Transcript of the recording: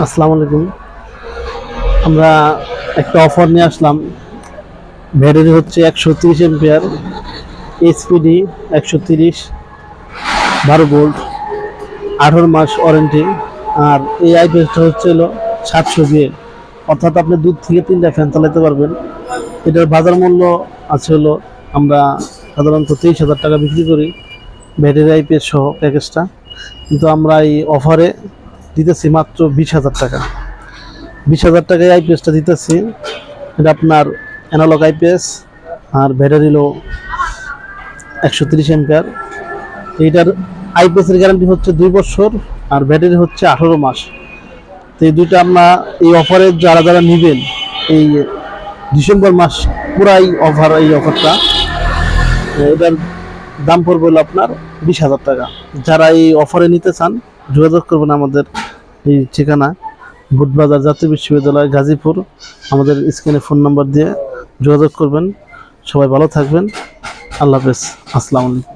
আসসালামু আলাইকুম। আমরা একটা অফার নিয়ে আসলাম। ব্যাটারি হচ্ছে 130 এম্পিয়ার, এইচপিডি 130, 12 ভোল্ট, 18 মাস ওয়ারেন্টি। আর এই আইপিএসটা হচ্ছে 700 বিয়ে, অর্থাৎ আপনি 2 থেকে 3টা ফ্যান চালাতে পারবেন। এটার বাজার মূল্য আছে আমরা সাধারণত 23,000 টাকা বিক্রি করি ব্যাটারি আইপিএস সহ প্যাকেজটা, কিন্তু আমরা এই অফারে দিতেছি মাত্র 20,000 টাকা। 20,000 টাকায় আইপিএসটা দিতেছি। এটা আপনার অ্যানালগ আইপিএস, আর ব্যাটারি 130 এম্পিয়ার। এইটার আইপিএসের গ্যারান্টি হচ্ছে 2 বছর, আর ব্যাটারি হচ্ছে 18 মাস। তো এই দুইটা আমরা এই অফারে যারা যারা নেবেন, এই ডিসেম্বর মাস পুরাই অফার, এই অফারটা এটার দাম পড়বে আপনার 20,000 টাকা। যারা এই অফারে নিতে চান যোগাযোগ করবেন আমাদের এই ঠিকানা, বুটবাজার জাতীয় বিশ্ববিদ্যালয়, গাজীপুর। আমাদের স্ক্রিনে ফোন নাম্বার দিয়ে যোগাযোগ করবেন। সবাই ভালো থাকবেন। আল্লাহ হাফেজ। আসসালামু আলাইকুম।